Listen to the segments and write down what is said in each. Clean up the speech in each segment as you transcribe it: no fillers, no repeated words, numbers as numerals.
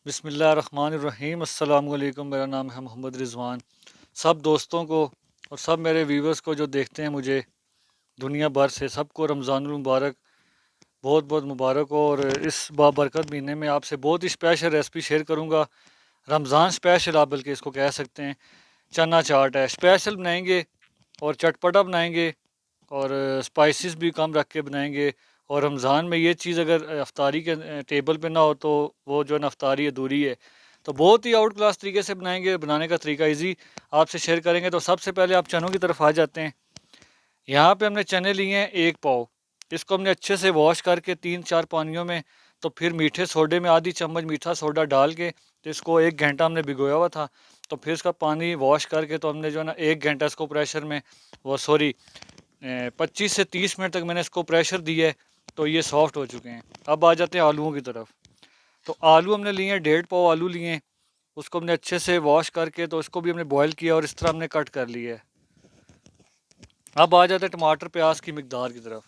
बिस्मिल्लाहिर्रहमानिर्रहीम अस्सलाम वालेकुम। मेरा नाम है मोहम्मद रिज़वान। सब दोस्तों को और सब मेरे व्यूवर्स को जो देखते हैं मुझे दुनिया भर से, सबको रमज़ानुल मुबारक बहुत बहुत मुबारक हो। और इस बाबरकत महीने में आपसे बहुत ही स्पेशल रेसिपी शेयर करूंगा। रमज़ान स्पेशल आप बल्कि इसको कह सकते हैं। चना चाट है, स्पेशल बनाएंगे और चटपटा बनाएंगे और स्पाइसेस भी कम रख के बनाएंगे। और रमज़ान में ये चीज़ अगर अफ्तारी के टेबल पे ना हो तो वो जो है ना अफ्तारी अधूरी है। तो बहुत ही आउट क्लास तरीके से बनाएंगे। बनाने का तरीका इजी आपसे शेयर करेंगे। तो सबसे पहले आप चनों की तरफ आ जाते हैं। यहाँ पे हमने चने लिए हैं 1 पाव। इसको हमने अच्छे से वॉश करके 3-4 पानियों में, तो फिर मीठे सोडे में आधी चम्मच मीठा सोडा डाल के तो इसको 1 घंटा हमने भिगोया हुआ था। तो फिर इसका पानी वॉश करके तो हमने जो है ना 1 घंटा इसको प्रेशर में, वो सॉरी 25 से 30 मिनट तक मैंने इसको प्रेशर दिया है। तो ये सॉफ्ट हो चुके हैं। अब आ जाते हैं आलूओं की तरफ। तो आलू हमने लिए हैं 1.5 पाव आलू लिए हैं। उसको हमने अच्छे से वॉश करके तो इसको भी हमने बॉयल किया और इस तरह हमने कट कर लिया है। अब आ जाते हैं टमाटर प्याज की मकदार की तरफ।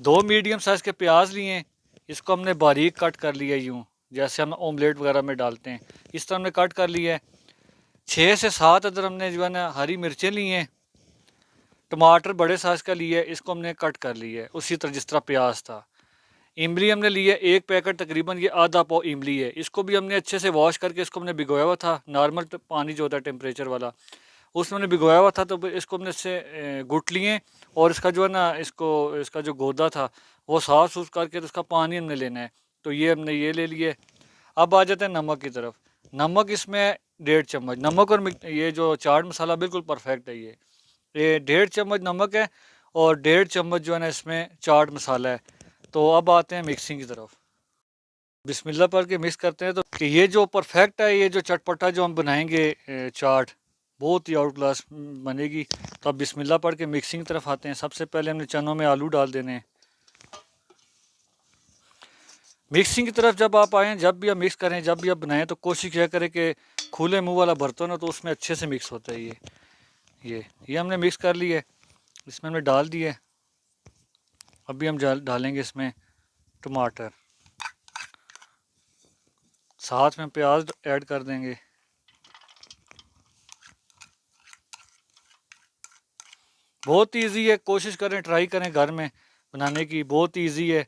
2 मीडियम साइज़ के प्याज लिए हैं। इसको हमने बारीक कट कर लिया यूँ, जैसे हम ऑमलेट वगैरह में डालते हैं। इस तरह हमने कट कर लिया है। 6 से 7 अदर हमने जो है ना हरी मिर्चें ली हैं। टमाटर बड़े साइज़ का लिया है, इसको हमने कट कर लिया है उसी तरह जिस तरह प्याज था। इमली हमने लिया है 1 पैकेट, तकरीबन ये आधा पाव इमली है। इसको भी हमने अच्छे से वॉश करके इसको हमने भिगोया हुआ था। नॉर्मल पानी जो होता है टेम्परेचर वाला, उसमें हमने भिगोया हुआ था। तो इसको हमने इससे घुट लिए और इसका जो है ना इसको इसका जो गोदा था वो साफ सूफ करके तो इसका पानी हमने लेना है। तो ये हमने ये ले लिए। अब आ जाते हैं नमक की तरफ। नमक इसमें 1.5 चम्मच नमक, और ये जो चाट मसाला बिल्कुल परफेक्ट है। ये 1.5 चम्मच नमक है और 1.5 चम्मच जो है ना इसमें चाट मसाला है। तो अब आते हैं मिक्सिंग की तरफ। बिस्मिल्लाह पढ़ के मिक्स करते हैं तो कि ये जो परफेक्ट है, ये जो चटपटा जो हम बनाएंगे चाट, बहुत ही आउट क्लास बनेगी। तो अब बिस्मिल्लाह पढ़ के मिक्सिंग की तरफ आते हैं। सबसे पहले हमने चनों में आलू डाल देने हैं। मिक्सिंग की तरफ जब आप आएँ, जब भी आप मिक्स करें, जब भी आप बनाएं, तो कोशिश यह करें कि खुले मुंह वाला बर्तन हो तो उसमें अच्छे से मिक्स होता है। ये हमने मिक्स कर लिया है। इसमें हमने डाल दिए। अभी हम डालेंगे इसमें टमाटर, साथ में प्याज ऐड कर देंगे। बहुत ईजी है, कोशिश करें, ट्राई करें घर में बनाने की। बहुत ईजी है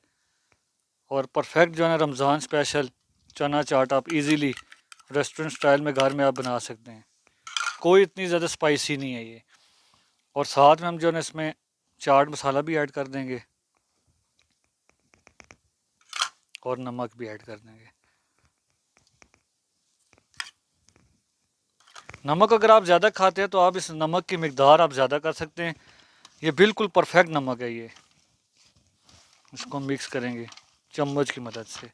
और परफेक्ट जो है ना रमज़ान स्पेशल चना चाट आप इजीली रेस्टोरेंट स्टाइल में घर में आप बना सकते हैं। कोई इतनी ज़्यादा स्पाइसी नहीं है ये। और साथ में हम जो है ना इसमें चाट मसाला भी ऐड कर देंगे और नमक भी ऐड कर देंगे। नमक अगर आप ज़्यादा खाते हैं तो आप इस नमक की मकदार आप ज़्यादा कर सकते हैं। ये बिल्कुल परफेक्ट नमक है ये। इसको हम मिक्स करेंगे चम्मच की मदद से।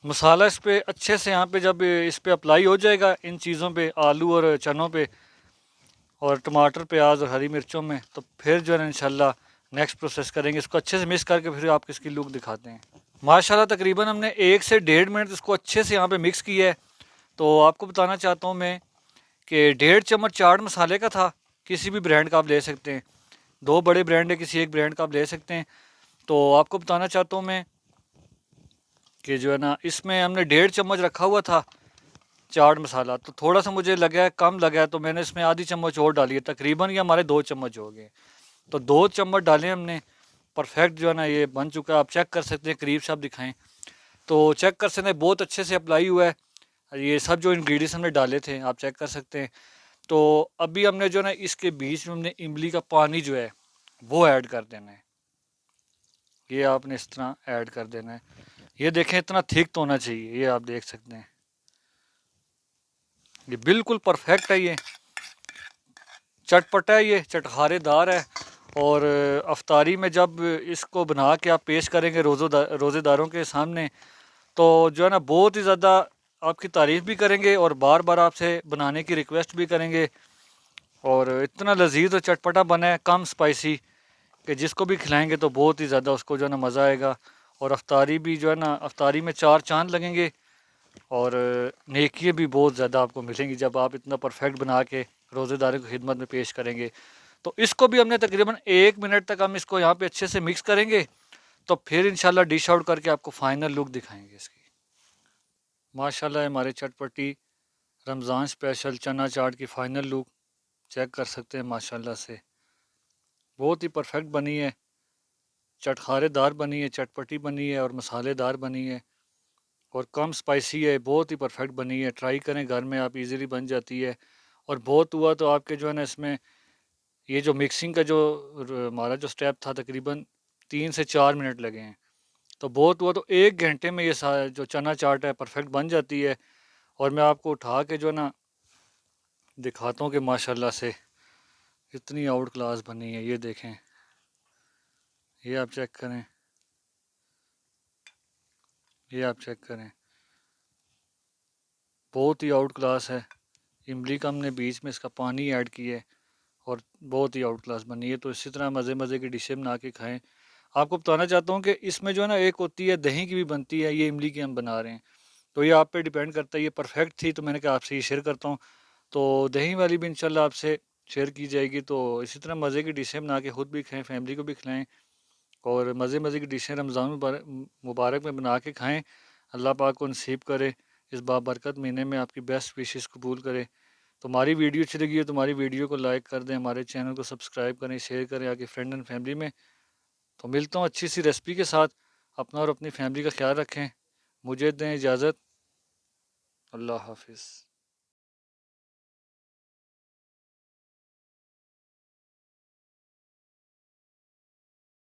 मसाला इस पे अच्छे से, यहाँ पे जब इस पे अप्लाई हो जाएगा इन चीज़ों पे, आलू और चनों पे और टमाटर प्याज और हरी मिर्चों में, तो फिर जो है ना इंशाल्लाह नेक्स्ट प्रोसेस करेंगे। इसको अच्छे से मिक्स करके फिर आपको इसकी लुक दिखाते हैं। माशाल्लाह तकरीबन हमने 1 से 1.5 मिनट इसको अच्छे से यहाँ पे मिक्स किया है। तो आपको बताना चाहता हूँ मैं कि 1.5 चम्मच चाट मसाले का था। किसी भी ब्रांड का आप ले सकते हैं। 2 बड़े ब्रांड है, किसी एक ब्रांड का आप ले सकते हैं। तो आपको बताना चाहता हूँ मैं कि जो है ना इसमें हमने 1.5 चम्मच रखा हुआ था चाट मसाला। तो थोड़ा सा मुझे लगा है कम लगा है, तो मैंने इसमें आधी चम्मच और डाली है। तकरीबन ये हमारे 2 चम्मच हो गए। तो 2 चम्मच डाले हमने। परफेक्ट जो है ना ये बन चुका है। आप चेक कर सकते हैं, करीब से आप दिखाएं तो चेक कर सकते हैं, बहुत अच्छे से अप्लाई हुआ है। ये सब जो इंग्रेडिएंट्स हमने डाले थे आप चेक कर सकते हैं। तो अभी हमने जो है ना इसके बीच में हमने इमली का पानी जो है वो ऐड कर देना है। ये आपने इस तरह ऐड कर देना है। ये देखें इतना थिक तो होना चाहिए, ये आप देख सकते हैं। ये बिल्कुल परफेक्ट है। ये चटपटा है, ये चटखारेदार है। और अफ्तारी में जब इसको बना के आप पेश करेंगे रोज़ेदारों के सामने, तो जो है ना बहुत ही ज़्यादा आपकी तारीफ़ भी करेंगे और बार बार आपसे बनाने की रिक्वेस्ट भी करेंगे। और इतना लजीज और चटपटा बना है, कम स्पाइसी, कि जिसको भी खिलाएंगे तो बहुत ही ज़्यादा उसको जो है ना मज़ा आएगा। और अफ्तारी भी जो है ना, अफ्तारी में 4 चांद लगेंगे और नेकियां भी बहुत ज़्यादा आपको मिलेंगी जब आप इतना परफेक्ट बना के रोज़ेदारों की खिदमत में पेश करेंगे। तो इसको भी हमने तकरीबन 1 मिनट तक हम इसको यहाँ पे अच्छे से मिक्स करेंगे, तो फिर इंशाल्लाह डिश आउट करके आपको फाइनल लुक दिखाएंगे इसकी। माशाल्लाह हमारे चटपटी रमज़ान स्पेशल चना चाट की फ़ाइनल लुक चेक कर सकते हैं माशाल्लाह से। बहुत ही परफेक्ट बनी है, चटखारेदार बनी है, चटपटी बनी है और मसालेदार बनी है और कम स्पाइसी है, बहुत ही परफेक्ट बनी है। ट्राई करें घर में आप, इजीली बन जाती है। और बहुत हुआ तो आपके जो है ना इसमें ये जो मिक्सिंग का जो हमारा जो स्टेप था तकरीबन 3 से 4 मिनट लगे हैं। तो बहुत हुआ तो 1 घंटे में ये जो चना चाट है परफेक्ट बन जाती है। और मैं आपको उठा के जो है ना दिखाता हूँ कि माशाल्लाह से इतनी आउट क्लास बनी है। ये देखें, ये आप चेक करें, ये आप चेक करें, बहुत ही आउट क्लास है। इमली का हमने बीच में इसका पानी ऐड किया है और बहुत ही आउट क्लास बनी है। तो इसी तरह मज़े मज़े की डिशें बना के खाएं। आपको बताना चाहता हूँ कि इसमें जो है ना एक होती है दही की भी बनती है, ये इमली की हम बना रहे हैं। तो ये आप पे डिपेंड करता है। ये परफेक्ट थी तो मैंने कहा आपसे ये शेयर करता हूँ। तो दही वाली भी इंशाल्लाह आपसे शेयर की जाएगी। तो इसी तरह मज़े की डिशें बना के ख़ुद भी खाएँ, फैमिली को भी खिलाएँ और मज़े मज़े की डिशें रमज़ान मुबारक में बना के खाएँ। अल्लाह पाक को नसीब करे इस बाबरकत महीने में आपकी बेस्ट विशेस कबूल करे। तो हमारी वीडियो अच्छी लगी है तो हमारी वीडियो को लाइक कर दें, हमारे चैनल को सब्सक्राइब करें, शेयर करें आगे फ्रेंड एंड फैमिली में। तो मिलता हूँ अच्छी सी रेसिपी के साथ। अपना और अपनी फैमिली का ख्याल रखें। मुझे दें इजाज़त। अल्लाह हाफिज़।